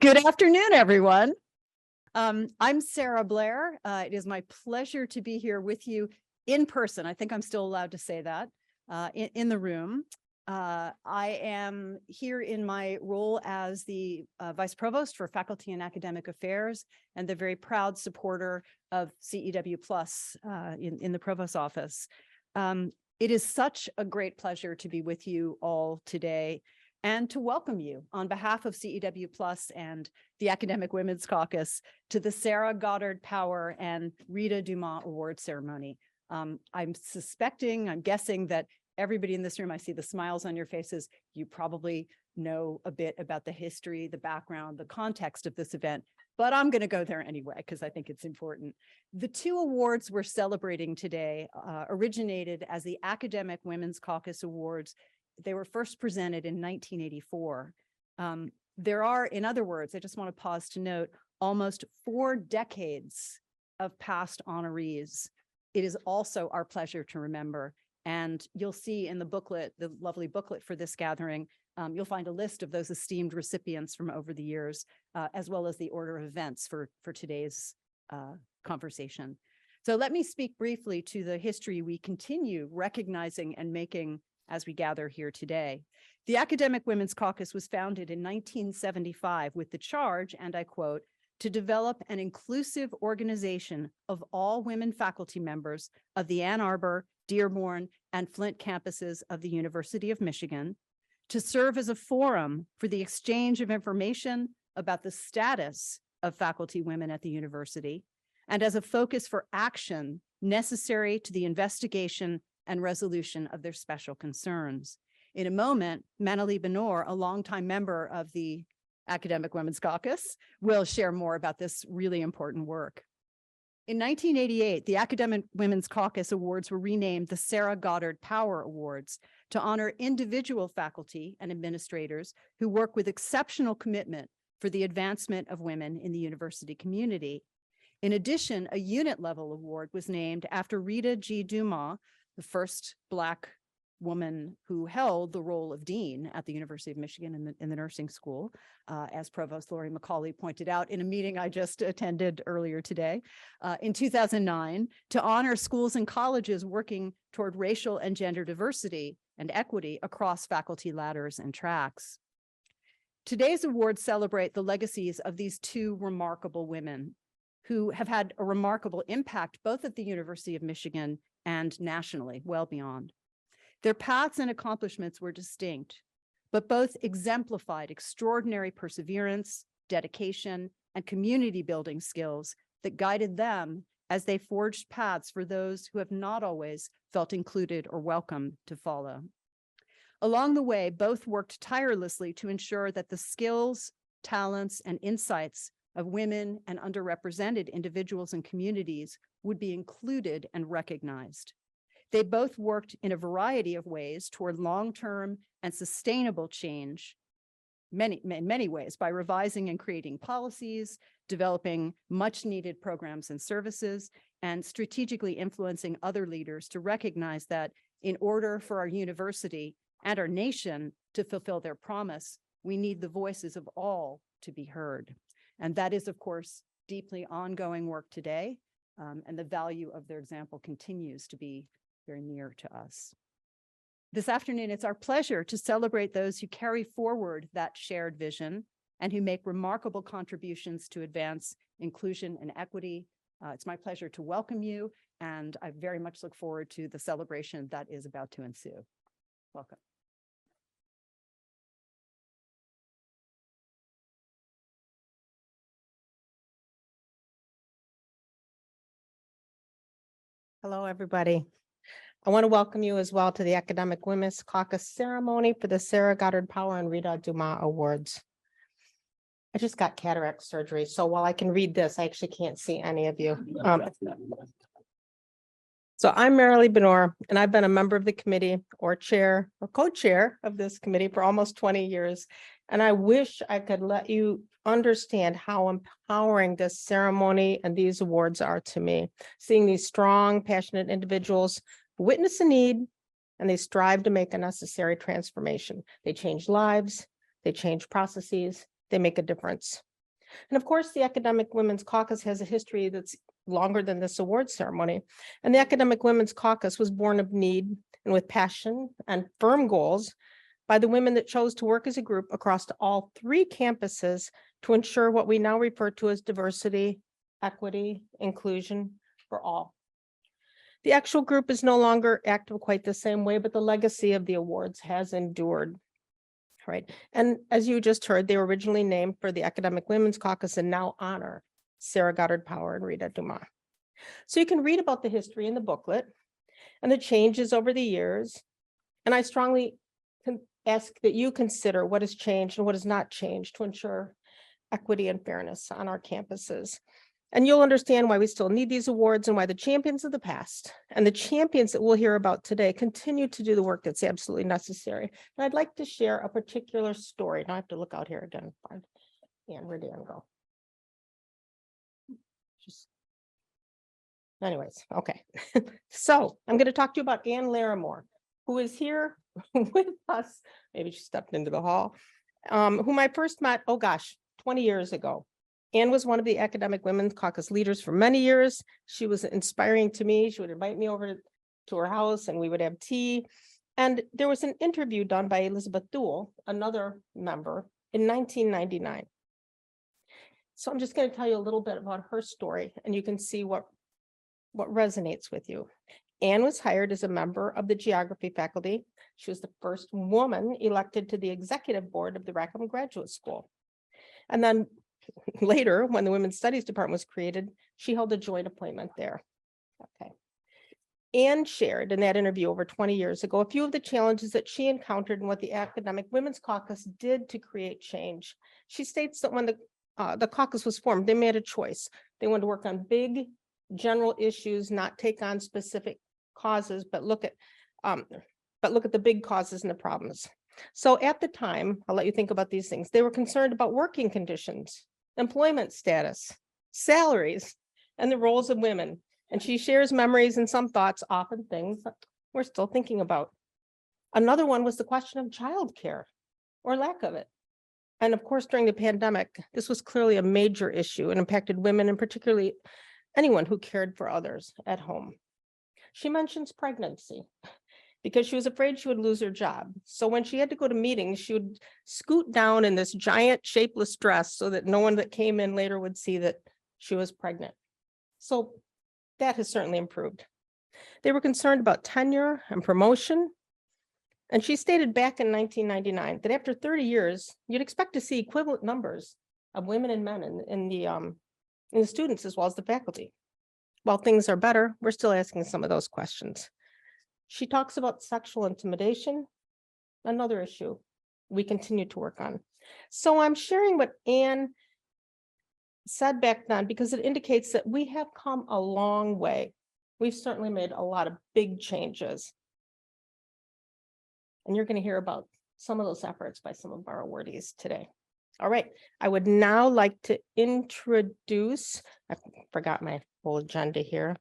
Good afternoon, everyone. I'm Sarah Blair. It is my pleasure to be here with you in person. I think I'm still allowed to say that in the room. I am here in my role as the Vice Provost for Faculty and Academic Affairs and the very proud supporter of CEWU+ in the Provost's office. It is such a great pleasure to be with you all today and to welcome you on behalf of CEWU+ and the Academic Women's Caucus to the Sarah Goddard Power and Rhetaugh Dumas Award Ceremony. I'm guessing that everybody in this room, I see the smiles on your faces, you probably know a bit about the history, the background, the context of this event, but I'm going to go there anyway because I think it's important. The two awards we're celebrating today originated as the Academic Women's Caucus Awards. They were first presented in 1984. There are, in other words, I just want to pause to note, almost 4 decades of past honorees. It is also our pleasure to remember. And you'll see in the booklet, the lovely booklet for this gathering, you'll find a list of those esteemed recipients from over the years, as well as the order of events for today's conversation. So let me speak briefly to the history we continue recognizing and making as we gather here today. The Academic Women's Caucus was founded in 1975 with the charge, and I quote, to develop an inclusive organization of all women faculty members of the Ann Arbor, Dearborn, and Flint campuses of the University of Michigan, to serve as a forum for the exchange of information about the status of faculty women at the university, and as a focus for action necessary to the investigation and resolution of their special concerns. In a moment, Manali Benor, a longtime member of the Academic Women's Caucus, will share more about this really important work. In 1988, the Academic Women's Caucus Awards were renamed the Sarah Goddard Power Awards to honor individual faculty and administrators who work with exceptional commitment for the advancement of women in the university community. In addition, a unit-level award was named after Rhetaugh G. Dumas, the first Black woman who held the role of dean at the University of Michigan in the nursing school, as Provost Lori McCauley pointed out in a meeting I just attended earlier today, in 2009, to honor schools and colleges working toward racial and gender diversity and equity across faculty ladders and tracks. Today's awards celebrate the legacies of these two remarkable women who have had a remarkable impact both at the University of Michigan and nationally, well beyond. Their paths and accomplishments were distinct, but both exemplified extraordinary perseverance, dedication, and community building skills that guided them as they forged paths for those who have not always felt included or welcome to follow. Along the way, both worked tirelessly to ensure that the skills, talents, and insights of women and underrepresented individuals and communities would be included and recognized. They both worked in a variety of ways toward long-term and sustainable change, in many ways, by revising and creating policies, developing much-needed programs and services, and strategically influencing other leaders to recognize that in order for our university and our nation to fulfill their promise, we need the voices of all to be heard. And that is, of course, deeply ongoing work today, and the value of their example continues to be very near to us. This afternoon, it's our pleasure to celebrate those who carry forward that shared vision and who make remarkable contributions to advance inclusion and equity. It's my pleasure to welcome you, and I very much look forward to the celebration that is about to ensue. Welcome. Hello, everybody. I want to welcome you as well to the Academic Women's Caucus ceremony for the Sarah Goddard Power and Rhetaugh Dumas Awards. I just got cataract surgery, so while I can read this, I actually can't see any of you. So I'm Manali Benor, and I've been a member of the committee or chair or co-chair of this committee for almost 20 years. And I wish I could let you understand how empowering this ceremony and these awards are to me. Seeing these strong, passionate individuals witness a need, and they strive to make a necessary transformation. They change lives, they change processes, they make a difference. And of course, the Academic Women's Caucus has a history that's longer than this award ceremony. And the Academic Women's Caucus was born of need and with passion and firm goals by the women that chose to work as a group across all 3 campuses to ensure what we now refer to as diversity, equity, inclusion for all. The actual group is no longer active quite the same way, but the legacy of the awards has endured. Right. And as you just heard, they were originally named for the Academic Women's Caucus and now honor Sarah Goddard Power and Rhetaugh Dumas. So you can read about the history in the booklet and the changes over the years. And I strongly ask that you consider what has changed and what has not changed to ensure equity and fairness on our campuses. And you'll understand why we still need these awards and why the champions of the past and the champions that we'll hear about today continue to do the work that's absolutely necessary. And I'd like to share a particular story. Now I have to look out here again. And where did Ann go? Anyways, okay. So I'm going to talk to you about Ann Larimore, who is here with us. Maybe she stepped into the hall, whom I first met, 20 years ago. Ann was one of the Academic Women's Caucus leaders for many years. She was inspiring to me. She would invite me over to her house and we would have tea. And there was an interview done by Elizabeth Duell, another member, in 1999. So I'm just going to tell you a little bit about her story and you can see what resonates with you. Ann was hired as a member of the geography faculty. She was the first woman elected to the executive board of the Rackham Graduate School. And then later, when the Women's Studies Department was created, she held a joint appointment there. Okay. Ann shared in that interview over 20 years ago a few of the challenges that she encountered and what the Academic Women's Caucus did to create change. She states that when the caucus was formed, they made a choice. They wanted to work on big general issues, not take on specific causes, but look at the big causes and the problems. So at the time, I'll let you think about these things. They were concerned about working conditions, employment status, salaries, and the roles of women. And she shares memories and some thoughts, often things that we're still thinking about. Another one was the question of childcare or lack of it. And of course, during the pandemic, this was clearly a major issue and impacted women and particularly anyone who cared for others at home. She mentions pregnancy because she was afraid she would lose her job. So when she had to go to meetings, she would scoot down in this giant shapeless dress so that no one that came in later would see that she was pregnant. So that has certainly improved. They were concerned about tenure and promotion. And she stated back in 1999 that after 30 years, you'd expect to see equivalent numbers of women and men in the students as well as the faculty. While things are better, we're still asking some of those questions. She talks about sexual intimidation, another issue we continue to work on. So I'm sharing what Ann said back then because it indicates that we have come a long way. We've certainly made a lot of big changes. And you're going to hear about some of those efforts by some of our awardees today. All right, I would now like to introduce, I forgot my whole agenda here,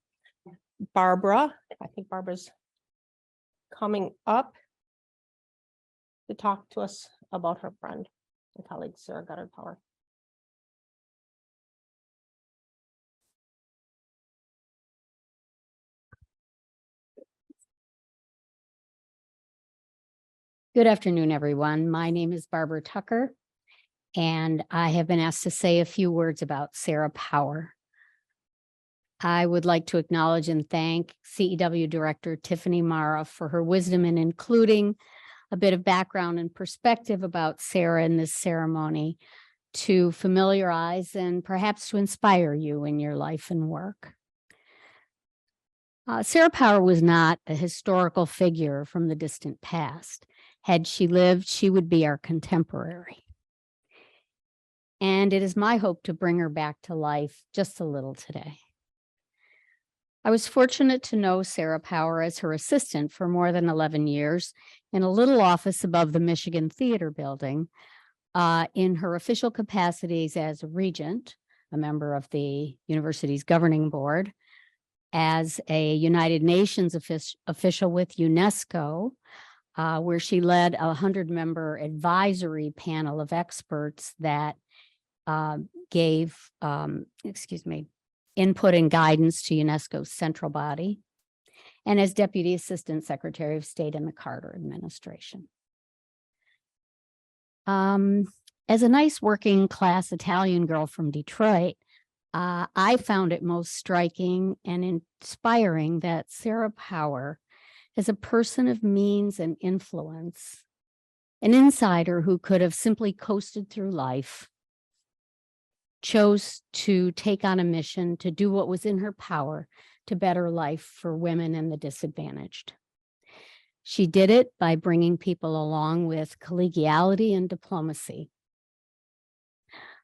Barbara. I think Barbara's coming up to talk to us about her friend and colleague, Sarah Goddard Power. Good afternoon, everyone. My name is Barbara Tucker, and I have been asked to say a few words about Sarah Power. I would like to acknowledge and thank CEW Director Tiffany Mara for her wisdom in including a bit of background and perspective about Sarah in this ceremony to familiarize and perhaps to inspire you in your life and work. Sarah Power was not a historical figure from the distant past. Had she lived, she would be our contemporary. And it is my hope to bring her back to life just a little today. I was fortunate to know Sarah Power as her assistant for more than 11 years in a little office above the Michigan Theater Building in her official capacities as a regent, a member of the university's governing board, as a United Nations official with UNESCO, where she led a 100-member advisory panel of experts that gave, input and guidance to UNESCO's central body, and as Deputy Assistant Secretary of State in the Carter administration. As a nice working class Italian girl from Detroit, I found it most striking and inspiring that Sarah Power, as a person of means and influence, an insider who could have simply coasted through life, chose to take on a mission to do what was in her power to better life for women and the disadvantaged. She did it by bringing people along with collegiality and diplomacy.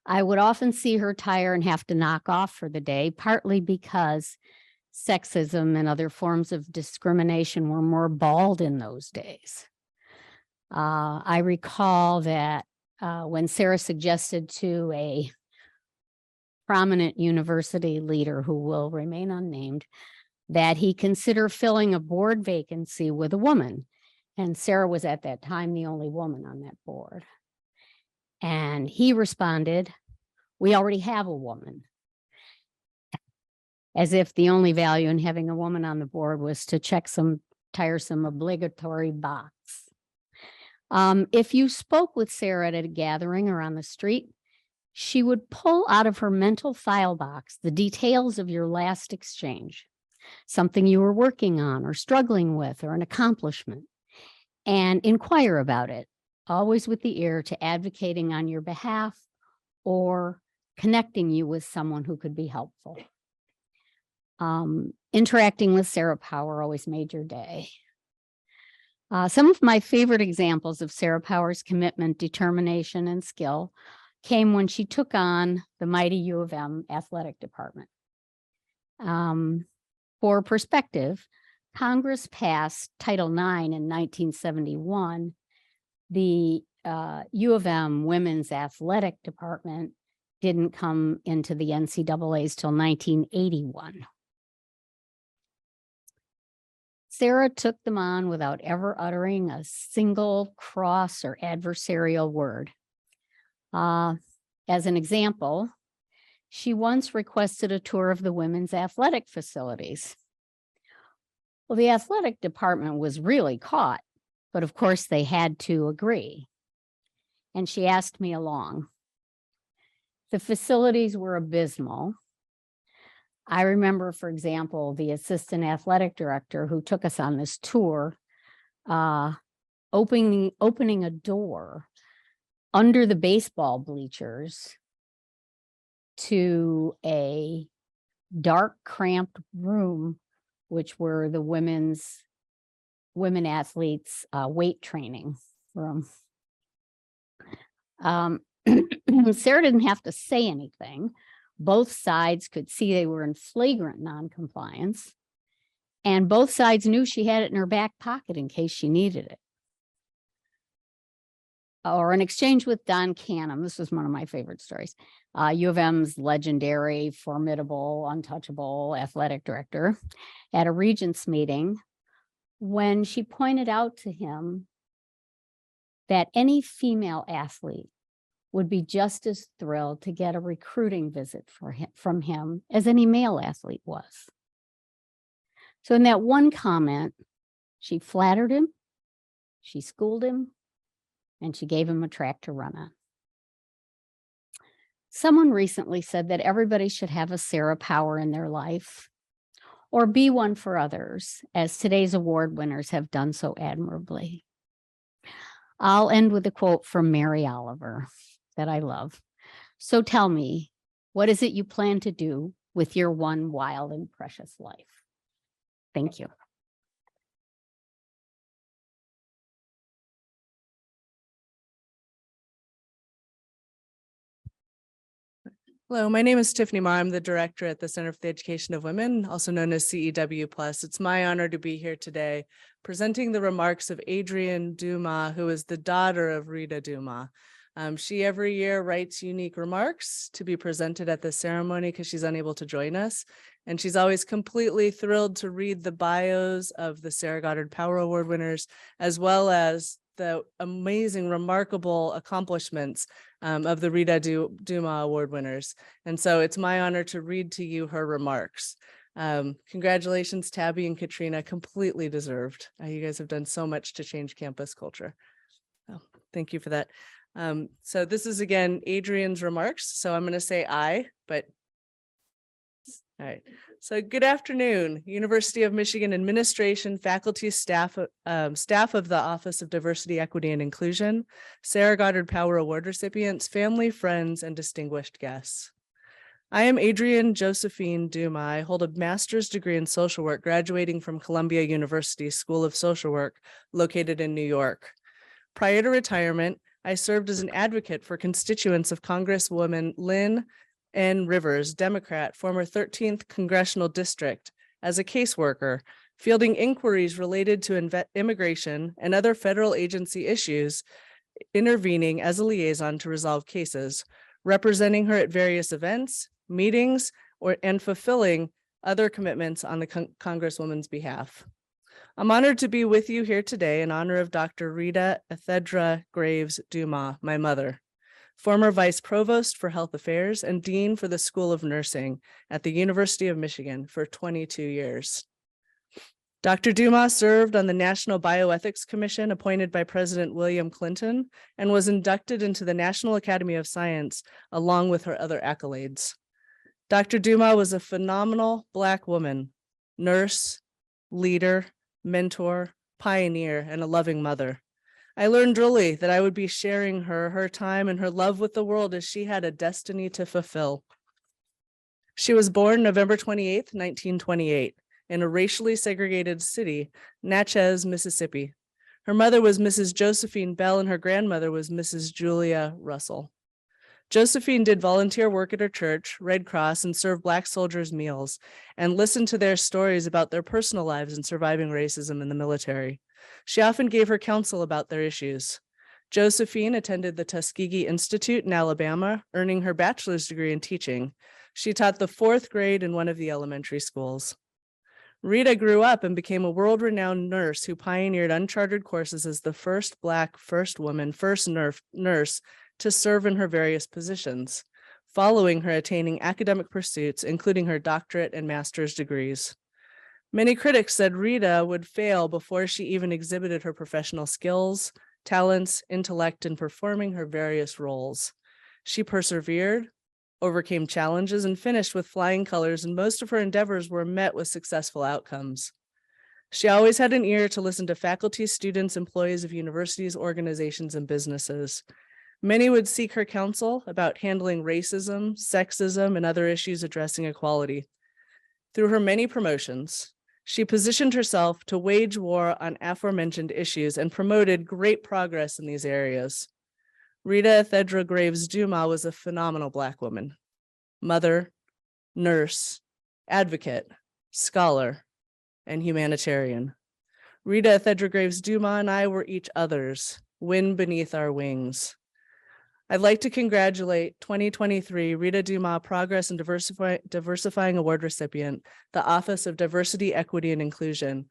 I would often see her tire and have to knock off for the day, partly because sexism and other forms of discrimination were more bald in those days. I recall that when Sarah suggested to a prominent university leader who will remain unnamed that he consider filling a board vacancy with a woman. And Sarah was at that time the only woman on that board. And he responded, "We already have a woman." As if the only value in having a woman on the board was to check some tiresome obligatory box. If you spoke with Sarah at a gathering or on the street, she would pull out of her mental file box the details of your last exchange, something you were working on or struggling with or an accomplishment, and inquire about it, always with the ear to advocating on your behalf or connecting you with someone who could be helpful. Interacting with Sarah Power always made your day. Some of my favorite examples of Sarah Power's commitment, determination, and skill came when she took on the mighty U of M athletic department. For perspective, Congress passed Title IX in 1971. The U of M women's athletic department didn't come into the NCAAs till 1981. Sarah took them on without ever uttering a single cross or adversarial word. As an example, she once requested a tour of the women's athletic facilities. Well, the athletic department was really caught, but of course they had to agree. And she asked me along. The facilities were abysmal. I remember, for example, the assistant athletic director who took us on this tour, opening a door under the baseball bleachers to a dark, cramped room, which were the women athletes' weight training room. Sarah didn't have to say anything. Both sides could see they were in flagrant noncompliance, and both sides knew she had it in her back pocket in case she needed it. Or an exchange with Don Canham. This was one of my favorite stories. U of M's legendary, formidable, untouchable athletic director at a regents meeting when she pointed out to him that any female athlete would be just as thrilled to get a recruiting visit from him as any male athlete was. So in that one comment, she flattered him, she schooled him, and she gave him a track to run on. Someone recently said that everybody should have a Sarah Power in their life or be one for others, as today's award winners have done so admirably. I'll end with a quote from Mary Oliver that I love. So tell me, what is it you plan to do with your one wild and precious life? Thank you. Hello, my name is Tiffany Ma. I'm the director at the Center for the Education of Women, also known as CEW+. It's my honor to be here today presenting the remarks of Adrienne Dumas, who is the daughter of Rhetaugh Dumas. She every year writes unique remarks to be presented at the ceremony because she's unable to join us. And she's always completely thrilled to read the bios of the Sarah Goddard Power Award winners, as well as the amazing, remarkable accomplishments of the Rhetaugh Dumas Award winners. And so it's my honor to read to you her remarks. Congratulations, Tabby and Katrina, completely deserved. You guys have done so much to change campus culture. Oh, thank you for that. So this is again Adrian's remarks. So I'm going to say aye, but all right. So good afternoon, University of Michigan administration, faculty, staff of the Office of Diversity, Equity, and Inclusion, Sarah Goddard Power Award recipients, family, friends, and distinguished guests. I am Adrienne Josephine Dumas. I hold a master's degree in social work, graduating from Columbia University School of Social Work, located in New York. Prior to retirement, I served as an advocate for constituents of Congresswoman Lynn N. Rivers, Democrat, former 13th Congressional District, as a caseworker, fielding inquiries related to immigration and other federal agency issues, intervening as a liaison to resolve cases, representing her at various events, meetings, and fulfilling other commitments on the Congresswoman's behalf. I'm honored to be with you here today in honor of Dr. Rhetaugh Graves Dumas, my mother, former Vice Provost for Health Affairs and Dean for the School of Nursing at the University of Michigan for 22 years. Dr. Dumas served on the National Bioethics Commission appointed by President William Clinton and was inducted into the National Academy of Science along with her other accolades. Dr. Dumas was a phenomenal Black woman, nurse, leader, mentor, pioneer, and a loving mother. I learned early that I would be sharing her time and her love with the world as she had a destiny to fulfill. She was born November 28th, 1928, in a racially segregated city, Natchez, Mississippi. Her mother was Mrs. Josephine Bell and her grandmother was Mrs. Julia Russell. Josephine did volunteer work at her church, Red Cross, and served Black soldiers meals and listened to their stories about their personal lives and surviving racism in the military. She often gave her counsel about their issues. Josephine attended the Tuskegee Institute in Alabama, earning her bachelor's degree in teaching. She taught the 4th grade in one of the elementary schools. Rheta grew up and became a world-renowned nurse who pioneered uncharted courses as the first Black, first woman, first nurse to serve in her various positions, following her attaining academic pursuits, including her doctorate and master's degrees. Many critics said Rheta would fail before she even exhibited her professional skills, talents, intellect in performing her various roles. She persevered, overcame challenges, and finished with flying colors, and most of her endeavors were met with successful outcomes. She always had an ear to listen to faculty, students, employees of universities, organizations, and businesses. Many would seek her counsel about handling racism, sexism, and other issues addressing equality. Through her many promotions, she positioned herself to wage war on aforementioned issues and promoted great progress in these areas. Rhetaugh Graves Dumas was a phenomenal Black woman, mother, nurse, advocate, scholar, and humanitarian. Rhetaugh Graves Dumas and I were each other's, wind beneath our wings. I'd like to congratulate 2023 Rhetaugh Dumas Progress and Diversifying Award recipient, the Office of Diversity, Equity, and Inclusion,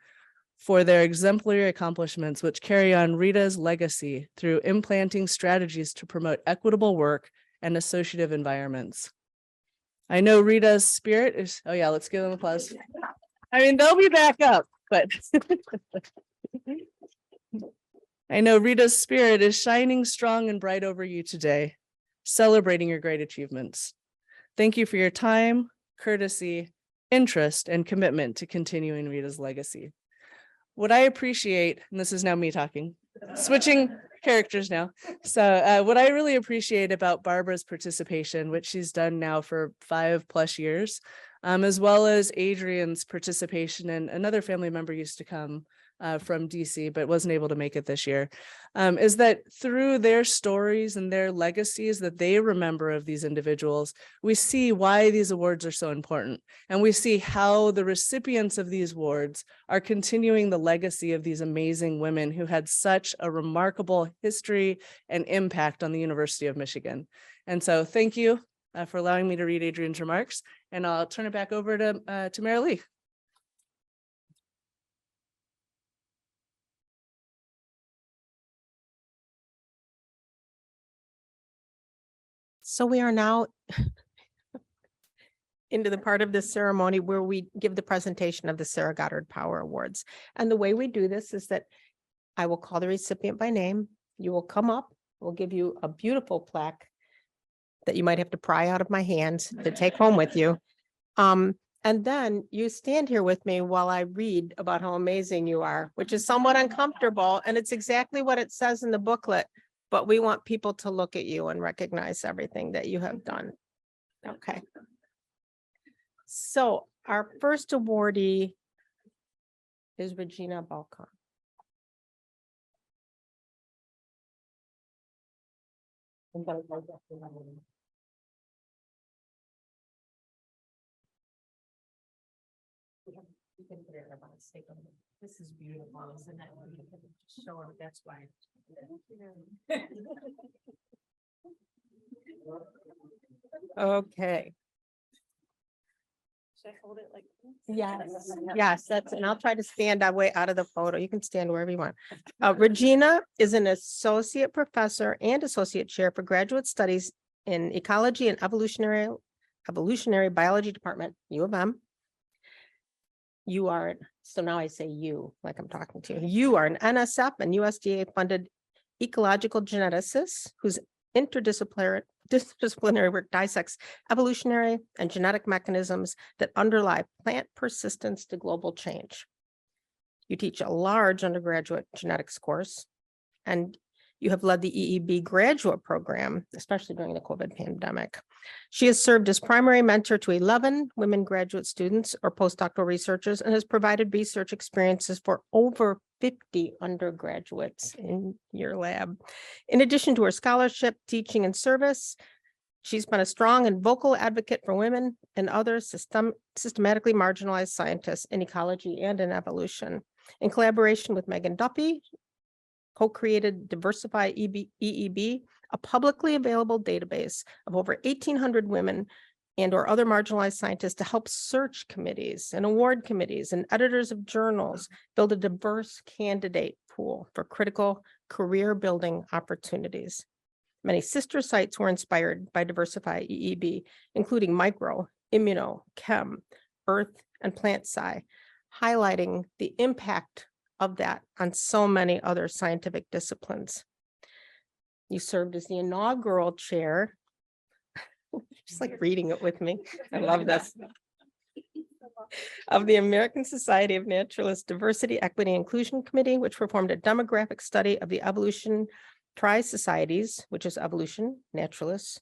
for their exemplary accomplishments, which carry on Rheta's legacy through implanting strategies to promote equitable work and associative environments. I know Rheta's spirit is, oh yeah, let's give them applause. I mean, they'll be back up, but I know Rheta's spirit is shining strong and bright over you today, celebrating your great achievements. Thank you for your time, courtesy, interest, and commitment to continuing Rheta's legacy. What I appreciate, and this is now me talking, switching characters now. So what I really appreciate about Barbara's participation, which she's done now for 5+ years, as well as Adrian's participation, and another family member used to come from DC, but wasn't able to make it this year, is that through their stories and their legacies that they remember of these individuals, we see why these awards are so important. And we see how the recipients of these awards are continuing the legacy of these amazing women who had such a remarkable history and impact on the University of Michigan. And so thank you for allowing me to read Adrian's remarks, and I'll turn it back over to Mary Lee. So we are now into the part of this ceremony where we give the presentation of the Sarah Goddard Power Awards. And the way we do this is that I will call the recipient by name. You will come up, we'll give you a beautiful plaque that you might have to pry out of my hands to take home with you. And then you stand here with me while I read about how amazing you are, which is somewhat uncomfortable. And it's exactly what it says in the booklet, but we want people to look at you and recognize everything that you have done. Okay. So our first awardee is Regina Balkan. This is beautiful, isn't it? Show her, that's why. Okay. Should I hold it like? Yes, that's, and I'll try to stand way out of the photo. You can stand wherever you want. Regina is an associate professor and associate chair for graduate studies in ecology and evolutionary biology department, U of M. You are, so now I say you, like I'm talking to you. You are an NSF and USDA funded ecological geneticist whose interdisciplinary work dissects evolutionary and genetic mechanisms that underlie plant persistence to global change. You teach a large undergraduate genetics course, and you have led the EEB graduate program, especially during the COVID pandemic. She has served as primary mentor to 11 women graduate students or postdoctoral researchers and has provided research experiences for over 50 undergraduates in your lab. In addition to her scholarship, teaching, and service, she's been a strong and vocal advocate for women and other systematically marginalized scientists in ecology and in evolution. In collaboration with Megan Duffy, co-created Diversify EEB, a publicly available database of over 1,800 women and or other marginalized scientists to help search committees and award committees and editors of journals build a diverse candidate pool for critical career building opportunities. Many sister sites were inspired by Diversify EEB, including micro, immuno, chem, earth, and plant sci, highlighting the impact of that on so many other scientific disciplines. You served as the inaugural chair. Just like reading it with me. I love this. Of the American Society of Naturalist Diversity, Equity, and Inclusion Committee, which performed a demographic study of the evolution tri-societies, which is evolution, naturalists,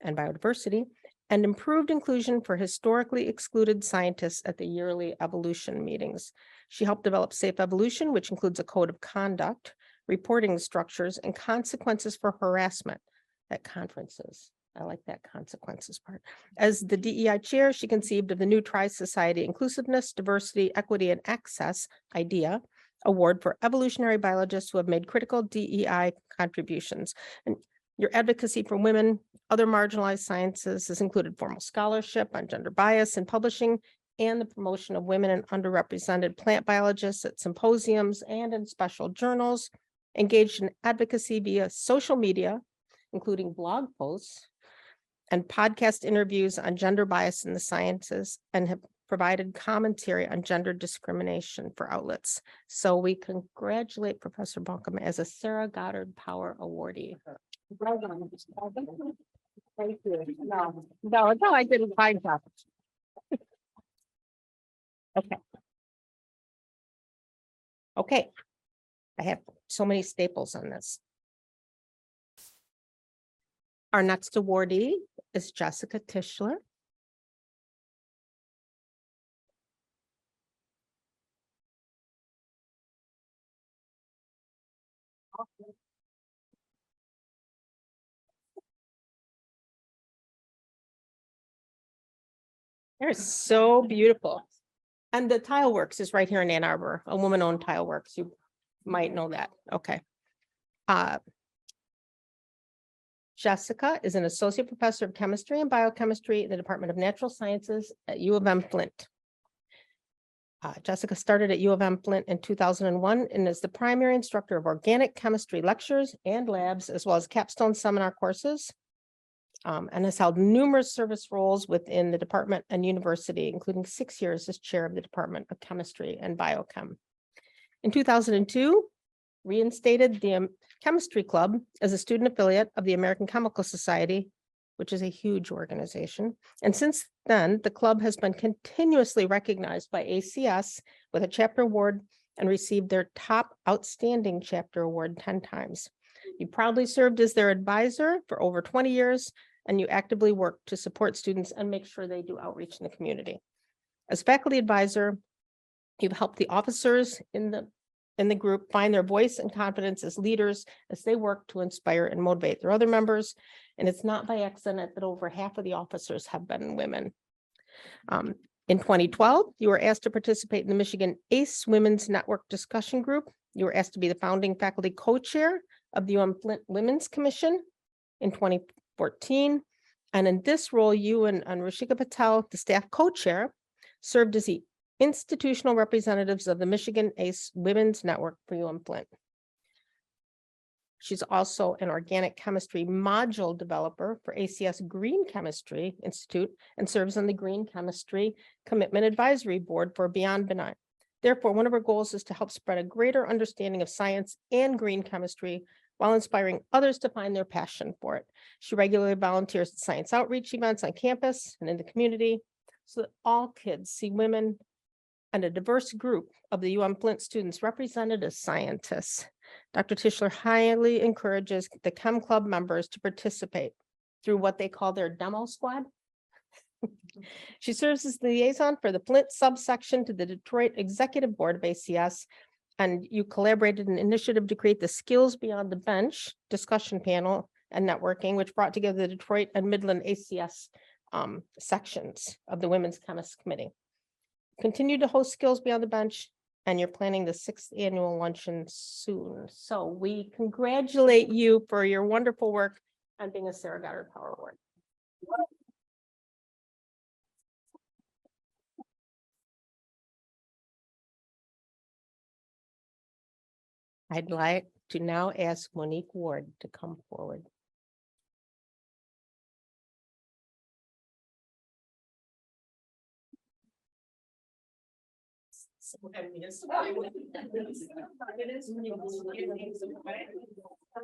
and biodiversity, and improved inclusion for historically excluded scientists at the yearly evolution meetings. She helped develop Safe Evolution, which includes a code of conduct, reporting structures, and consequences for harassment at conferences. I like that consequences part. As the DEI chair, she conceived of the new Tri-Society Inclusiveness, Diversity, Equity, and Access IDEA Award for evolutionary biologists who have made critical DEI contributions. And your advocacy for women, other marginalized sciences has included formal scholarship on gender bias in publishing and the promotion of women and underrepresented plant biologists at symposiums and in special journals, engaged in advocacy via social media, including blog posts and podcast interviews on gender bias in the sciences, and have provided commentary on gender discrimination for outlets. So we congratulate Professor Balkan as a Sarah Goddard Power Awardee. Thank you. No, I didn't find that. Okay. I have so many staples on this. Our next awardee is Jessica Tischler. They're so beautiful. And the Tile Works is right here in Ann Arbor, a woman-owned Tile Works. You might know that. Okay. Jessica is an associate professor of chemistry and biochemistry in the Department of Natural Sciences at U of M Flint. Jessica started at U of M Flint in 2001 and is the primary instructor of organic chemistry lectures and labs, as well as capstone seminar courses. and has held numerous service roles within the department and university, including 6 years as chair of the Department of Chemistry and Biochem. In 2002, reinstated the Chemistry Club as a student affiliate of the American Chemical Society, which is a huge organization. And since then, the club has been continuously recognized by ACS with a chapter award and received their top outstanding chapter award 10 times. You proudly served as their advisor for over 20 years, and you actively work to support students and make sure they do outreach in the community. As faculty advisor, you've helped the officers in the group find their voice and confidence as leaders as they work to inspire and motivate their other members. And it's not by accident that over half of the officers have been women. In 2012, you were asked to participate in the Michigan ACE Women's Network Discussion Group. You were asked to be the founding faculty co-chair of the Flint Women's Commission in 2014. And in this role, you and Rhetaugh Patel, the staff co-chair, served as the institutional representatives of the Michigan ACE Women's Network for Flint. She's also an organic chemistry module developer for ACS Green Chemistry Institute and serves on the Green Chemistry Commitment Advisory Board for Beyond Benign. Therefore, one of her goals is to help spread a greater understanding of science and green chemistry while inspiring others to find their passion for it. She regularly volunteers at science outreach events on campus and in the community so that all kids see women and a diverse group of the Flint students represented as scientists. Dr. Tischler highly encourages the Chem Club members to participate through what they call their demo squad. She serves as the liaison for the Flint subsection to the Detroit Executive Board of ACS, and you collaborated in an initiative to create the Skills Beyond the Bench discussion panel and networking, which brought together the Detroit and Midland ACS sections of the Women's Chemists Committee. Continue to host Skills Beyond the Bench, and you're planning the 6th annual luncheon soon. So we congratulate you for your wonderful work on being a Sarah Goddard Power Award. I'd like to now ask Monique Ward to come forward.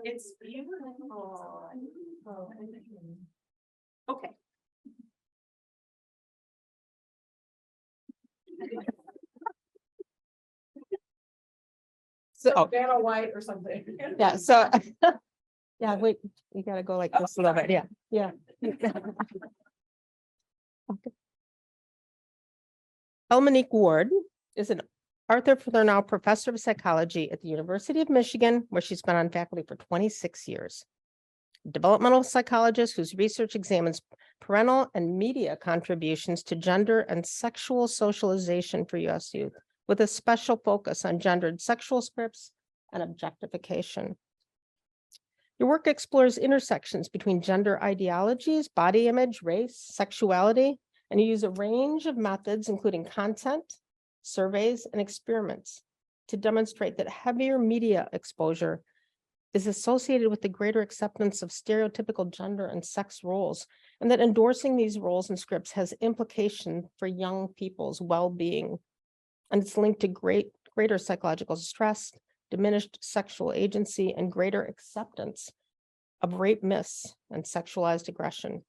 It's beautiful. Okay. So, Vanna White or something. yeah, so, yeah, wait, you gotta go like this a little bit, yeah, yeah. Monique Ward is an Arthur Furnow Professor of Psychology at the University of Michigan, where she's been on faculty for 26 years. Developmental psychologist whose research examines parental and media contributions to gender and sexual socialization for U.S. youth, with a special focus on gendered sexual scripts and objectification. Your work explores intersections between gender ideologies, body image, race, sexuality, and you use a range of methods, including content, surveys, and experiments to demonstrate that heavier media exposure is associated with the greater acceptance of stereotypical gender and sex roles, and that endorsing these roles and scripts has implication for young people's well-being. And it's linked to greater psychological stress, diminished sexual agency, and greater acceptance of rape myths and sexualized aggression.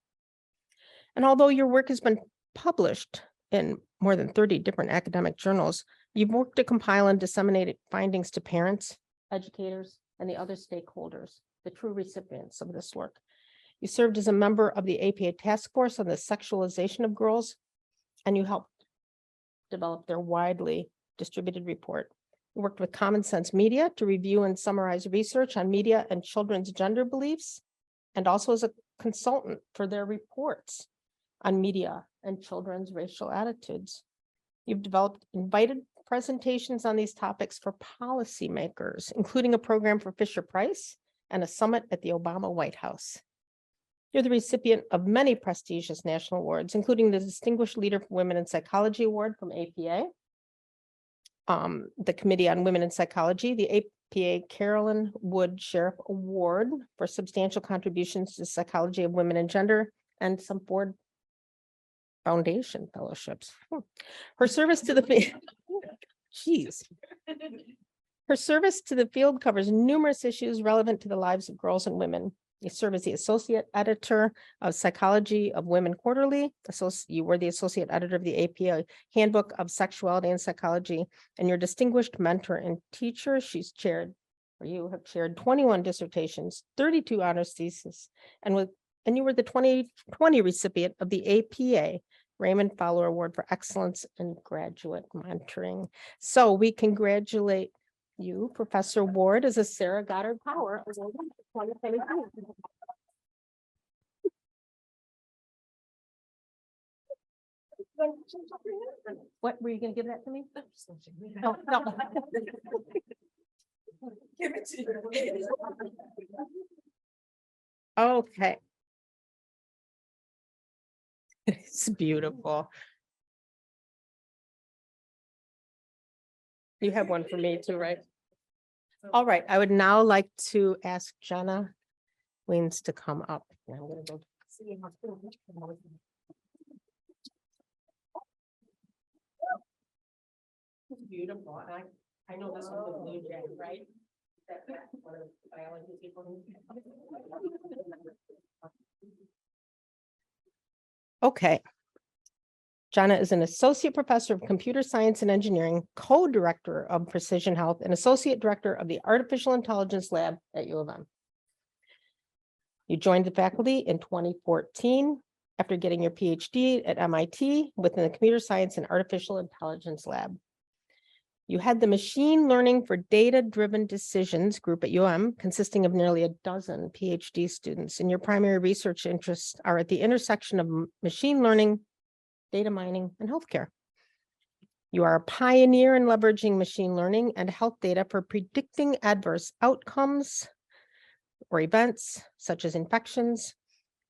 And although your work has been published in more than 30 different academic journals, you've worked to compile and disseminate findings to parents, educators, and the other stakeholders, the true recipients of this work. You served as a member of the APA task force on the sexualization of girls, and you helped develop their widely distributed report. You worked with Common Sense Media to review and summarize research on media and children's gender beliefs, and also as a consultant for their reports on media and children's racial attitudes. You've developed invited presentations on these topics for policymakers, including a program for Fisher-Price and a summit at the Obama White House. You're the recipient of many prestigious national awards, including the Distinguished Leader for Women in Psychology Award from APA, the Committee on Women in Psychology, the APA Carolyn Wood Sheriff Award for substantial contributions to psychology of women and gender, and some Ford Foundation fellowships. Her service to the Jeez. Her service to the field covers numerous issues relevant to the lives of girls and women. You serve as the Associate Editor of Psychology of Women Quarterly. You were the Associate Editor of the APA Handbook of Sexuality and Psychology, and your distinguished mentor and teacher. You have chaired 21 dissertations, 32 honors theses, and you were the 2020 recipient of the APA Raymond Fowler Award for Excellence in Graduate Mentoring. So we congratulate you, Professor Ward, as a Sarah Goddard Power Award for 2022. What were you going to give that to me? Oh, no. Give it to you. Okay. It's beautiful. You have one for me too, right? All right, I would now like to ask Jenna Weens to come up. I'm gonna go see how. It's beautiful. And I know this one's a blue jay, right? That's one of the biology people. Okay. Jenna is an associate professor of computer science and engineering, co-director of Precision Health, and associate director of the Artificial Intelligence Lab at U of M. You joined the faculty in 2014 after getting your PhD at MIT within the Computer Science and Artificial Intelligence Lab. You had the Machine Learning for Data-Driven Decisions group at U of M, consisting of nearly a dozen PhD students, and your primary research interests are at the intersection of machine learning, data mining, and healthcare. You are a pioneer in leveraging machine learning and health data for predicting adverse outcomes or events such as infections,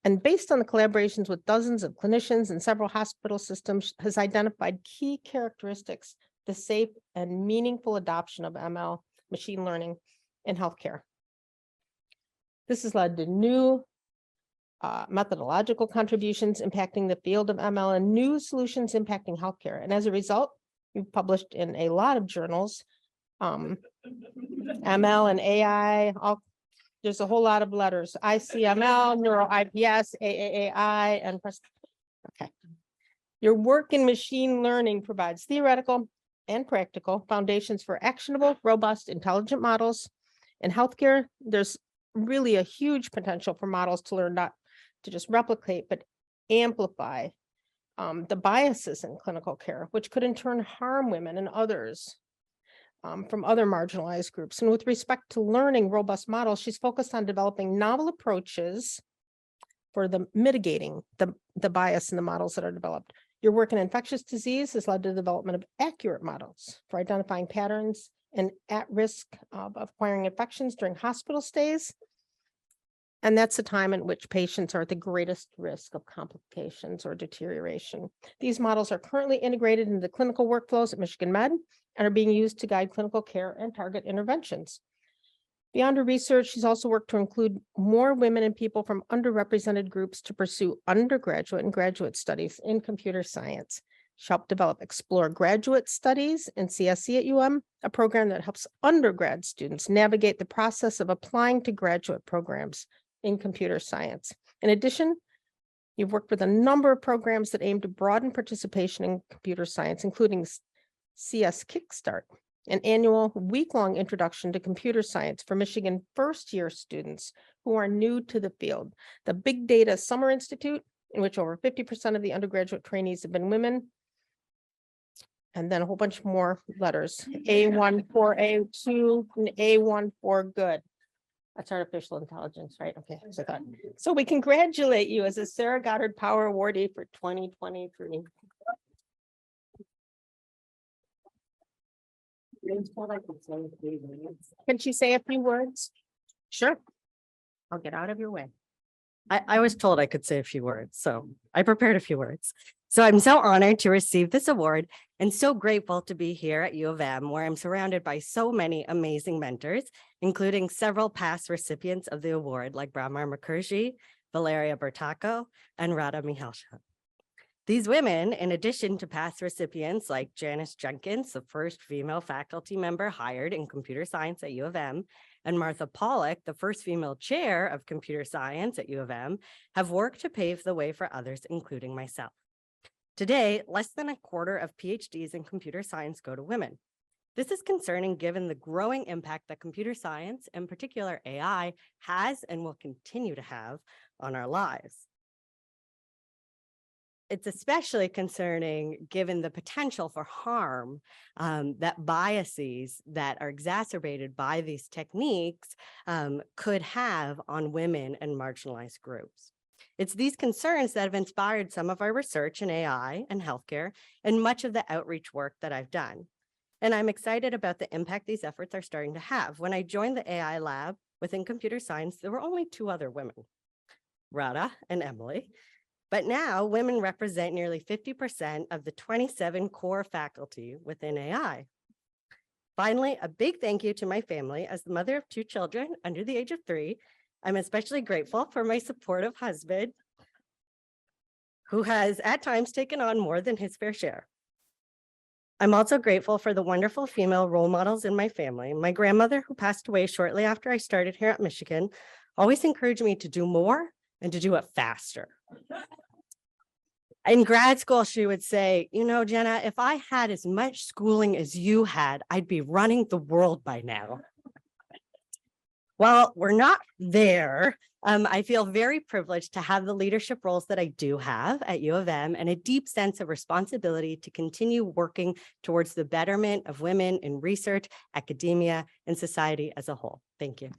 and based on the collaborations with dozens of clinicians and several hospital systems, has identified key characteristics the safe and meaningful adoption of ML, machine learning, in healthcare. This has led to new methodological contributions impacting the field of ML and new solutions impacting healthcare. And as a result, you've published in a lot of journals, ML and AI, there's a whole lot of letters, ICML, Neuro IPS, AAAI, and okay. Your work in machine learning provides theoretical and practical foundations for actionable, robust, intelligent models. In healthcare, there's really a huge potential for models to learn not to just replicate, but amplify the biases in clinical care, which could in turn harm women and others from other marginalized groups. And with respect to learning robust models, she's focused on developing novel approaches for mitigating the bias in the models that are developed. Your work in infectious disease has led to the development of accurate models for identifying patterns and at risk of acquiring infections during hospital stays. And that's the time in which patients are at the greatest risk of complications or deterioration. These models are currently integrated into clinical workflows at Michigan Med and are being used to guide clinical care and target interventions. Beyond her research, she's also worked to include more women and people from underrepresented groups to pursue undergraduate and graduate studies in computer science. She helped develop Explore Graduate Studies in CSC at UM, a program that helps undergrad students navigate the process of applying to graduate programs in computer science. In addition, you've worked with a number of programs that aim to broaden participation in computer science, including CS Kickstart, an annual week-long introduction to computer science for Michigan first-year students who are new to the field, the Big Data Summer Institute, in which over 50% of the undergraduate trainees have been women, and then a whole bunch more letters, A1 for A2 and A1 for good. That's artificial intelligence, right? Okay, so we congratulate you as a Sarah Goddard Power Awardee for 2023. Can she say a few words? Sure. I'll get out of your way. I was told I could say a few words, so I prepared a few words. So I'm so honored to receive this award and so grateful to be here at U of M, where I'm surrounded by so many amazing mentors, including several past recipients of the award like Brahma Mukherjee, Valeria Bertacco, and Rhetaugh Mihalsha. These women, in addition to past recipients like Janice Jenkins, the first female faculty member hired in computer science at U of M, and Martha Pollack, the first female chair of computer science at U of M, have worked to pave the way for others, including myself. Today, less than a quarter of PhDs in computer science go to women. This is concerning given the growing impact that computer science, in particular AI, has and will continue to have on our lives. It's especially concerning given the potential for harm that biases that are exacerbated by these techniques could have on women and marginalized groups. It's these concerns that have inspired some of our research in AI and healthcare and much of the outreach work that I've done. And I'm excited about the impact these efforts are starting to have. When I joined the AI lab within computer science, there were only 2 other women, Rhetaugh and Emily. But now women represent nearly 50% of the 27 core faculty within AI. Finally, a big thank you to my family. As the mother of 2 children under the age of 3, I'm especially grateful for my supportive husband, who has at times taken on more than his fair share. I'm also grateful for the wonderful female role models in my family. My grandmother, who passed away shortly after I started here at Michigan, always encouraged me to do more and to do it faster. In grad school, she would say, you know, Jenna, if I had as much schooling as you had, I'd be running the world by now. Well, we're not there. I feel very privileged to have the leadership roles that I do have at U of M and a deep sense of responsibility to continue working towards the betterment of women in research, academia, and society as a whole. Thank you.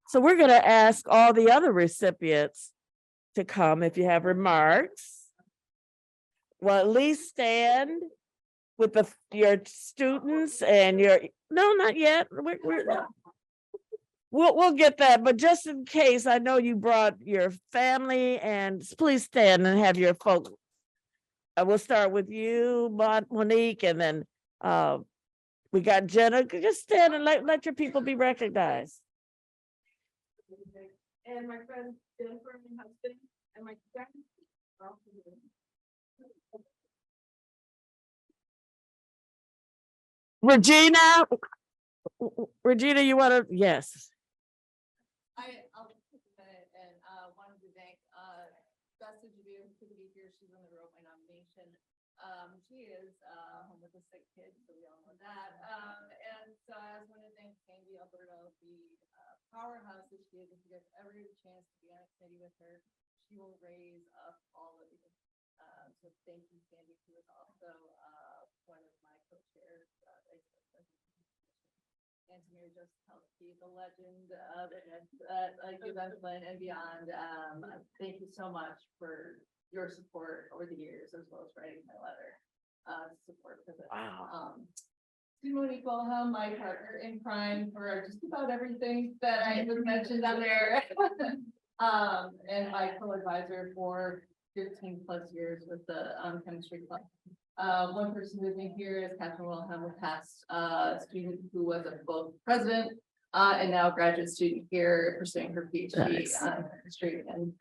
So we're going to ask all the other recipients to come if you have remarks. Well, at least stand with your students and your, no, not yet. We'll get that, but just in case, I know you brought your family, and please stand and have your folks. We'll start with you, Monique, and then we got Jenna. Just stand and let your people be recognized. And my friend Jennifer and husband and my friend. Regina, you want to? Yes. I'll take a minute and wanted to thank Betsy Jabir who couldn't be here. She's on the wrote my nomination. She is home with a sick kid, so we all know that. And so I just want to thank Sandy Alberto, the powerhouse that she is. If you guys ever get a chance to be on a committee with her, she will raise up all of you. So thank you, Sandy, who is also one of my co-chairs. And to Mary Joseph Helski, the legend of Glenn and beyond. Thank you so much for your support over the years, as well as writing my letter support for this. Wow. To Monique Wilhelm, my partner in crime for just about everything that I was mentioned on there. And my co-advisor for 15 plus years with the chemistry club. One person who isn't here is Catherine Wilhelm, a past student who was both president and now graduate student here pursuing her PhD in chemistry. And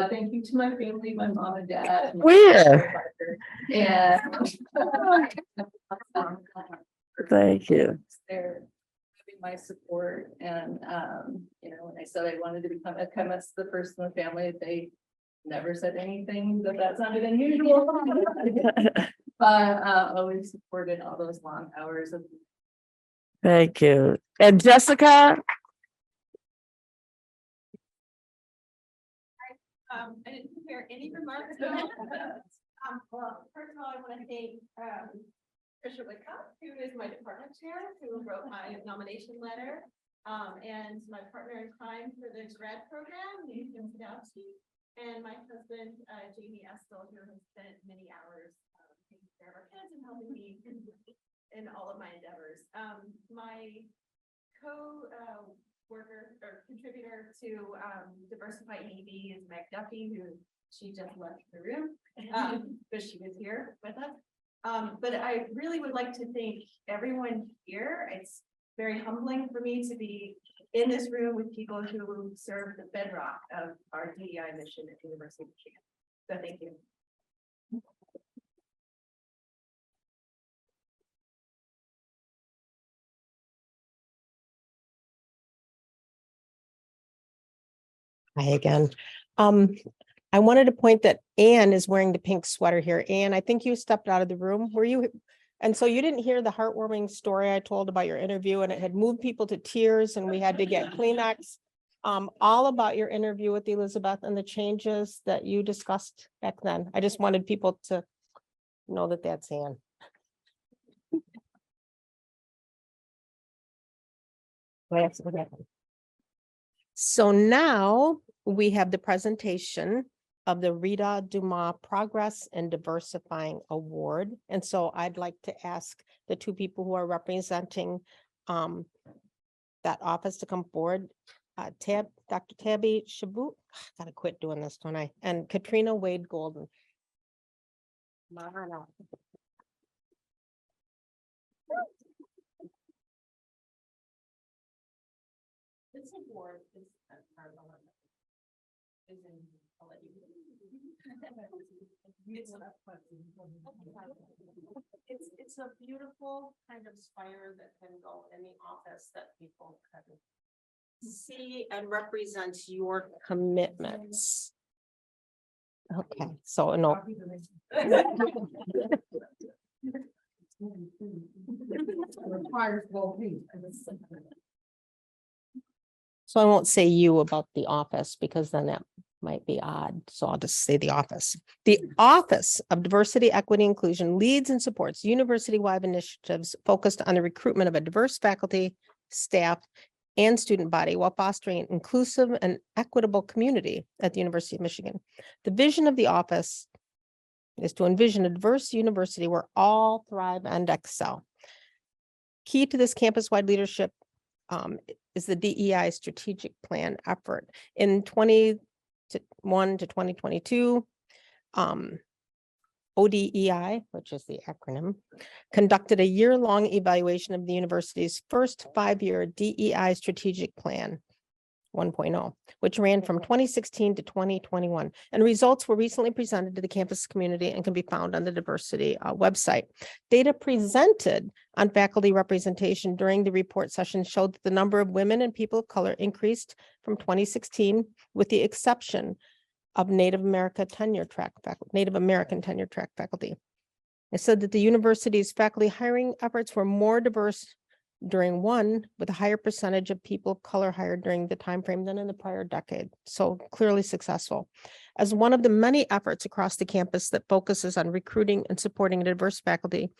thank you to my family, my mom and dad. Where? And Thank you. they're giving my support. And you know, when I said I wanted to become a chemist, the first in the family, they never said anything that sounded unusual. But always supported all those long hours of. Thank you. And Jessica? I didn't prepare any remarks. Well, first of all, I want to thank Trisha Whitcup, who is my department chair, who wrote my nomination letter, and my partner in crime for the grad program, Nathan Sadowski, and my husband, Jamie Estel, who has spent many hours taking care of our kids and helping me in all of my endeavors. My worker or contributor to Diversify ED is Meg Duffy, who she just left the room, but she was here with us. But I really would like to thank everyone here. It's very humbling for me to be in this room with people who serve the bedrock of our DEI mission at the University of Michigan. So thank you. Hi again. I wanted to point that Anne is wearing the pink sweater here. Anne, I think you stepped out of the room. Were you? And so you didn't hear the heartwarming story I told about your interview, and it had moved people to tears, and we had to get Kleenex. All about your interview with Elizabeth and the changes that you discussed back then. I just wanted people to know that that's Anne. What happened? So now we have the presentation of the Rhetaugh Dumas Progress in Diversifying Award. And so I'd like to ask the two people who are representing that office to come forward. Dr. Tabby Shabut, gotta quit doing this, don't I? And Katrina Wade Golden. This award is in, I'll let you. It's a beautiful kind of spire that can go in the office that people can see and represents your commitments. Okay, so no. So I won't say you about the office because then that might be odd. So I'll just say the office. The Office of Diversity, Equity, Inclusion leads and supports university-wide initiatives focused on the recruitment of a diverse faculty, staff, and student body while fostering an inclusive and equitable community at the University of Michigan. The vision of the office is to envision a diverse university where all thrive and excel. Key to this campus-wide leadership is the DEI strategic plan effort. In 2021 to 2022, ODEI, which is the acronym, conducted a year-long evaluation of the university's first 5-year DEI strategic plan 1.0, which ran from 2016 to 2021. And results were recently presented to the campus community and can be found on the diversity website. Data presented on faculty representation during the report session showed that the number of women and people of color increased from 2016, with the exception of Native American tenure track faculty. It said that the university's faculty hiring efforts were more diverse during one, with a higher percentage of people of color hired during the timeframe than in the prior decade. So clearly successful. As one of the many efforts across the campus that focuses on recruiting and supporting diverse faculty,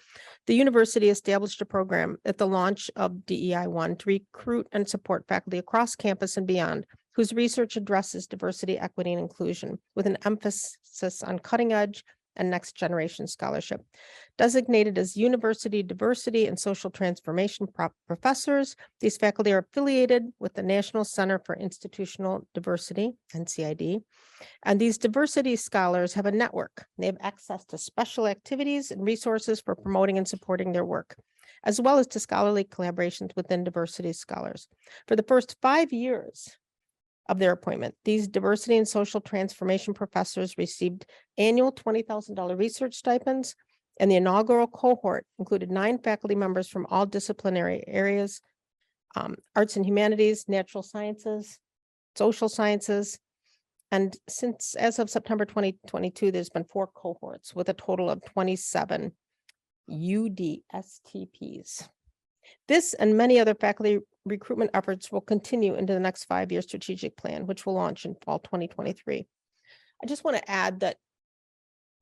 the university established a program at the launch of DEI-1 to recruit and support faculty across campus and beyond, whose research addresses diversity, equity, and inclusion with an emphasis on cutting edge and next generation scholarship. Designated as University Diversity and Social Transformation professors, these faculty are affiliated with the National Center for Institutional Diversity, NCID, and these diversity scholars have a network. They have access to special activities and resources for promoting and supporting their work, as well as to scholarly collaborations within diversity scholars. For the first 5 years of their appointment, these diversity and social transformation professors received annual $20,000 research stipends, and the inaugural cohort included 9 faculty members from all disciplinary areas, arts and humanities, natural sciences, social sciences. And as of September 2022, there's been 4 cohorts with a total of 27 UDSTPs. This and many other faculty recruitment efforts will continue into the next 5-year strategic plan, which will launch in fall 2023. I just want to add that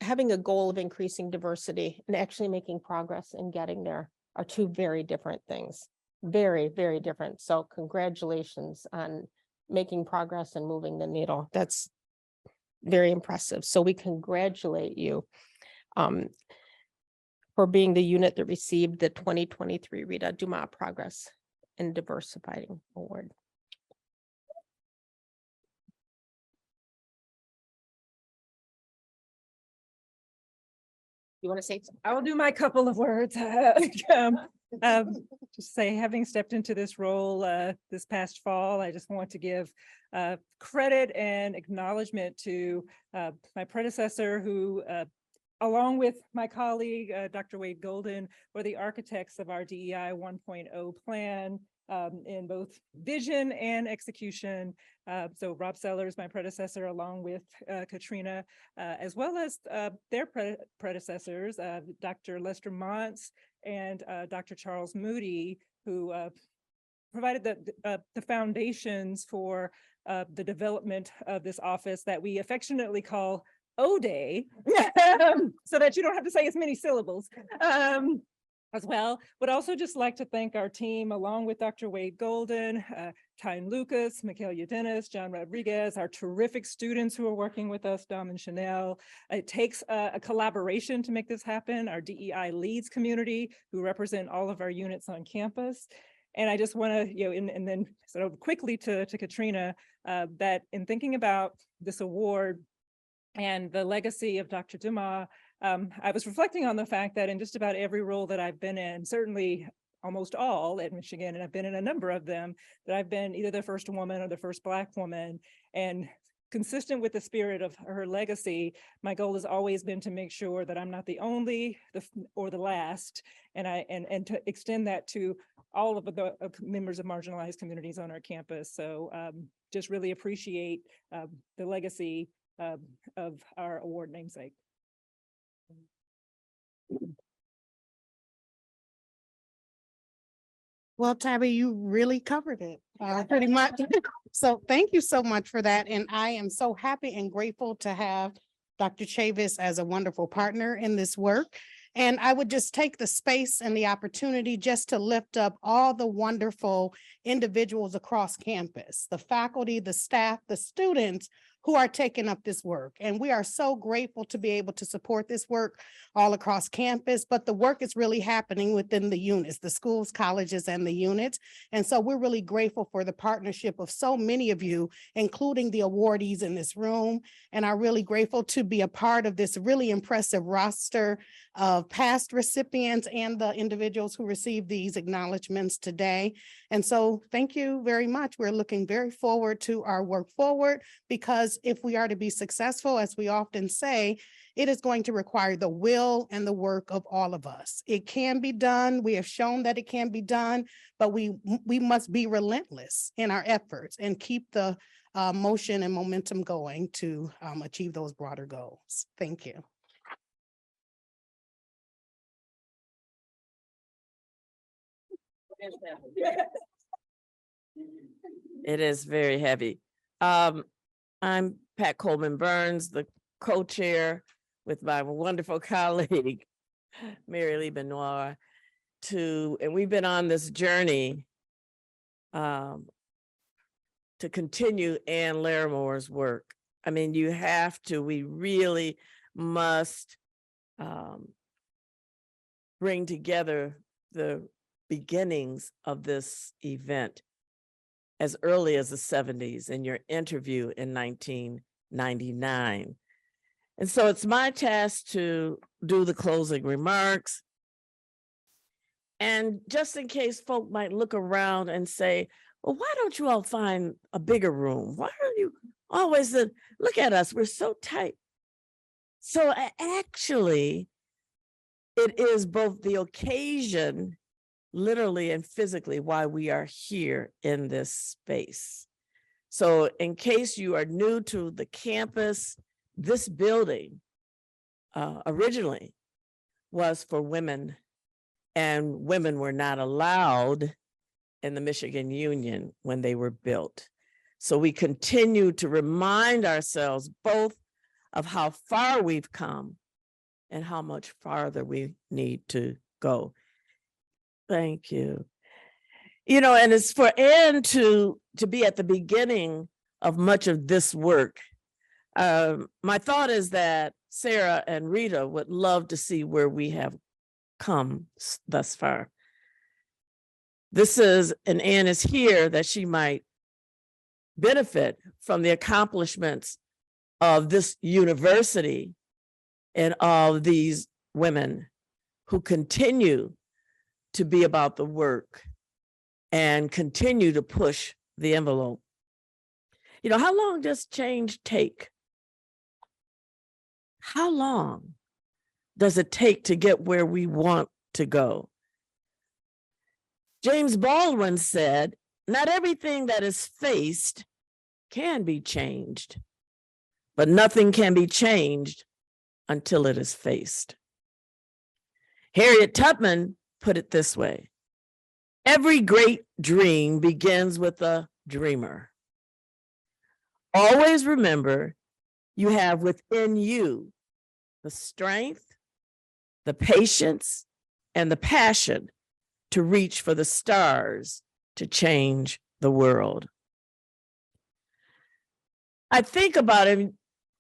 having a goal of increasing diversity and actually making progress in getting there are 2 very different things. Very, very different. So congratulations on making progress and moving the needle. That's very impressive. So we congratulate you. for being the unit that received the 2023 Rhetaugh Dumas Progress in Diversifying Award. You want to say? I will do my couple of words. Just say, having stepped into this role this past fall, I just want to give credit and acknowledgement to my predecessor who, along with my colleague, Dr. Wade Golden, were the architects of our DEI 1.0 plan in both vision and execution. So Rob Sellers, my predecessor, along with Katrina, as well as their predecessors, Dr. Lester Montz and Dr. Charles Moody, who provided the foundations for the development of this office that we affectionately call O-Day, so that you don't have to say as many syllables. As well, would also just like to thank our team, along with Dr. Wade Golden, Tyne Lucas, Michaela Dennis, John Rodriguez, our terrific students who are working with us, Dom and Chanel. It takes a collaboration to make this happen. Our DEI leads community, who represent all of our units on campus. And I just want to, and then sort of quickly to Katrina, that in thinking about this award and the legacy of Dr. Dumas, I was reflecting on the fact that in just about every role that I've been in, certainly almost all at Michigan, and I've been in a number of them, that I've been either the first woman or the first Black woman. And consistent with the spirit of her legacy, my goal has always been to make sure that I'm not the only or the last, and to extend that to all of the members of marginalized communities on our campus. So just really appreciate the legacy of our award namesake. Well, Tabby, you really covered it pretty much. So thank you so much for that. And I am so happy and grateful to have Dr. Chavis as a wonderful partner in this work. And I would just take the space and the opportunity just to lift up all the wonderful individuals across campus, the faculty, the staff, the students who are taking up this work. And we are so grateful to be able to support this work all across campus, but the work is really happening within the units, the schools, colleges, and the units. And so we're really grateful for the partnership of so many of you, including the awardees in this room, and are really grateful to be a part of this really impressive roster of past recipients and the individuals who received these acknowledgements today. And so thank you very much. We're looking very forward to our work forward, because if we are to be successful, as we often say, it is going to require the will and the work of all of us. It can be done. We have shown that it can be done, but we must be relentless in our efforts and keep the motion and momentum going to achieve those broader goals. Thank you. It is very heavy. I'm Pat Coleman Burns, the co-chair with my wonderful colleague, Mary Lee Benoit, and we've been on this journey to continue Ann Laramore's work. I mean, we really must bring together the beginnings of this event as early as the 70s in your interview in 1999. And so it's my task to do the closing remarks. And just in case folk might look around and say, well, why don't you all find a bigger room? Why are you always, look at us, we're so tight. So actually, it is both the occasion, literally and physically, why we are here in this space. So in case you are new to the campus, this building originally was for women, and women were not allowed in the Michigan Union when they were built. So we continue to remind ourselves both of how far we've come and how much farther we need to go. Thank you. You know, and it's for Ann to be at the beginning of much of this work. My thought is that Sarah and Rhetaugh would love to see where we have come thus far. This is, and Anne is here that she might benefit from the accomplishments of this university and of these women who continue to be about the work and continue to push the envelope. You know, how long does change take? How long does it take to get where we want to go? James Baldwin said, not everything that is faced can be changed, but nothing can be changed until it is faced. Harriet Tubman put it this way: every great dream begins with a dreamer. Always remember, you have within you the strength, the patience, and the passion to reach for the stars to change the world. I think about it,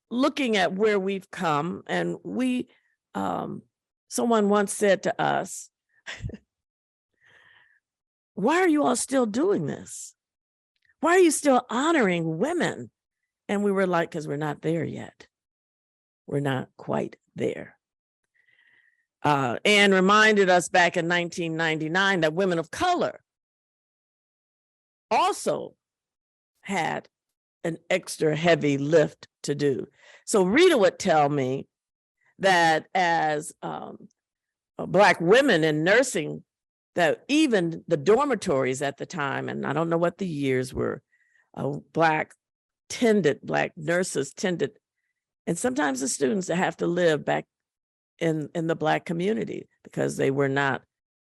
looking at where we've come, and someone once said to us, why are you all still doing this? Why are you still honoring women? And we were like, because we're not there yet. We're not quite there. Anne reminded us back in 1999 that women of color also had an extra heavy lift to do. So Rhetaugh would tell me that as Black women in nursing, that even the dormitories at the time, and I don't know what the years were, Black nurses tended, and sometimes the students that have to live back in the Black community because they were not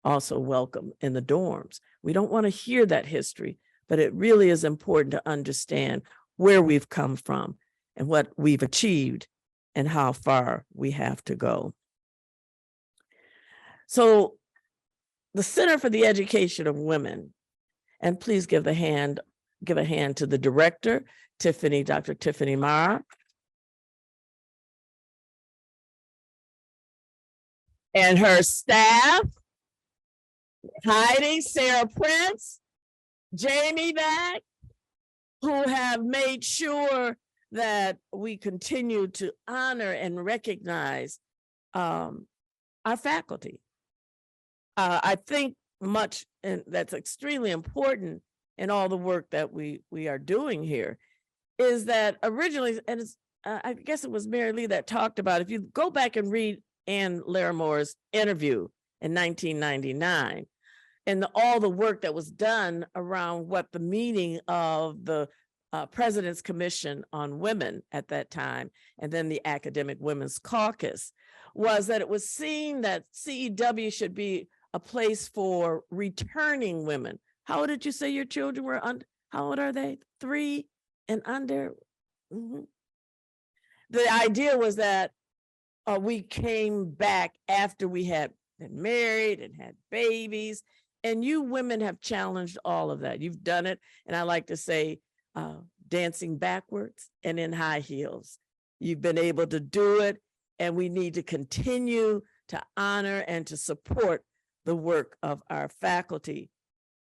also welcome in the dorms. We don't want to hear that history, but it really is important to understand where we've come from and what we've achieved and how far we have to go. So the Center for the Education of Women, and please give a hand to the director, Dr. Tiffany Marr, and her staff, Heidi, Sarah Prince, Jamie Back, who have made sure that we continue to honor and recognize our faculty. I think much, and that's extremely important in all the work that we are doing here, is that originally, and it's, I guess it was Mary Lee that talked about, if you go back and read Anne Laramore's interview in 1999, and all the work that was done around what the meaning of the President's Commission on Women at that time, and then the Academic Women's Caucus, was that it was seen that CEW should be a place for returning women. How old did you say your children were? How old are they? 3 and under? Mm-hmm. The idea was that we came back after we had been married and had babies, and you women have challenged all of that. You've done it, and I like to say, dancing backwards and in high heels. You've been able to do it, and we need to continue to honor and to support the work of our faculty.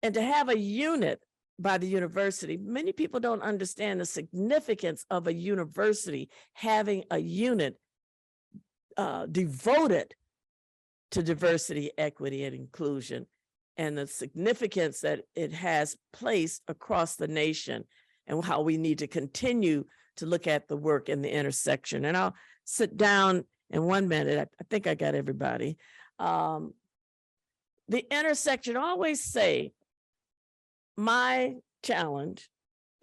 And to have a unit by the university, many people don't understand the significance of a university having a unit devoted to diversity, equity, and inclusion, and the significance that it has placed across the nation, and how we need to continue to look at the work in the intersection. And I'll sit down in 1 minute. I think I got everybody. The intersection, I always say, my challenge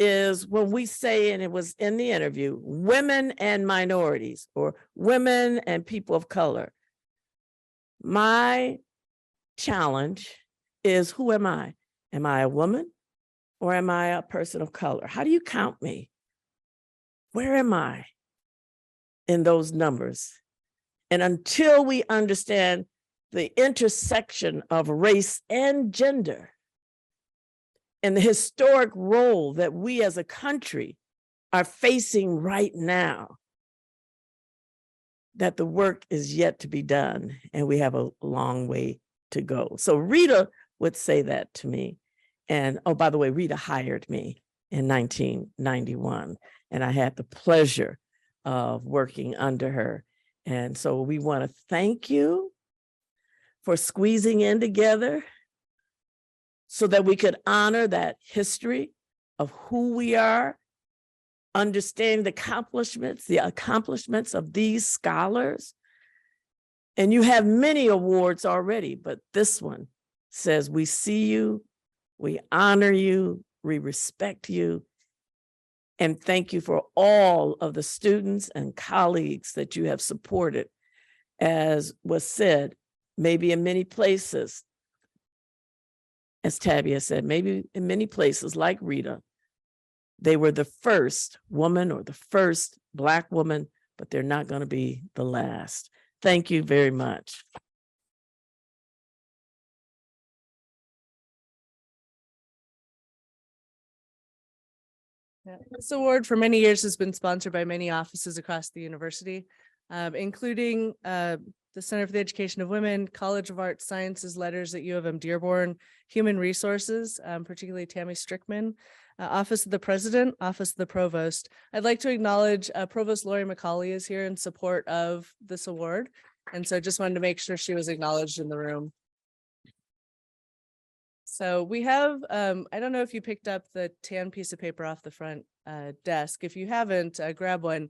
is when we say, and it was in the interview, women and minorities, or women and people of color. My challenge is, who am I? Am I a woman or am I a person of color? How do you count me? Where am I in those numbers? And until we understand the intersection of race and gender and the historic role that we as a country are facing right now, that the work is yet to be done and we have a long way to go. So Rhetaugh would say that to me. And oh, by the way, Rhetaugh hired me in 1991, and I had the pleasure of working under her. And so we want to thank you for squeezing in together so that we could honor that history of who we are, understanding the accomplishments of these scholars. And you have many awards already, but this one says we see you, we honor you, we respect you, and thank you for all of the students and colleagues that you have supported. As was said, maybe in many places, as Tabia said, maybe in many places like Rhetaugh, they were the first woman or the first Black woman, but they're not going to be the last. Thank you very much. Yeah. This award for many years has been sponsored by many offices across the university, including the Center for the Education of Women, College of Arts, Sciences, Letters at U of M Dearborn, Human Resources, particularly Tammy Strickman, Office of the President, Office of the Provost. I'd like to acknowledge Provost Lori McCauley is here in support of this award. And so just wanted to make sure she was acknowledged in the room. So we have, I don't know if you picked up the tan piece of paper off the front desk. If you haven't, grab one.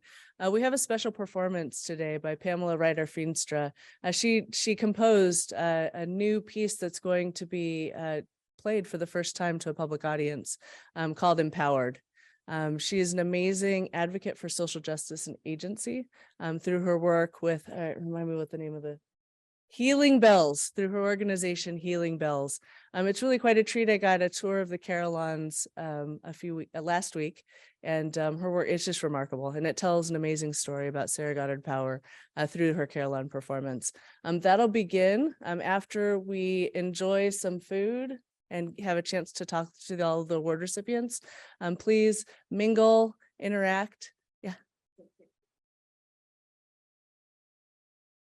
We have a special performance today by Pamela Ryder-Feenstra. She composed a new piece that's going to be played for the first time to a public audience called Empowered. She is an amazing advocate for social justice and agency through her work with, remind me what the name of the Healing Bells, through her organization Healing Bells. It's really quite a treat. I got a tour of the Carillons last week, and her work is just remarkable, and it tells an amazing story about Sarah Goddard Power through her Carillon performance. That'll begin after we enjoy some food and have a chance to talk to all the award recipients. Please mingle, interact,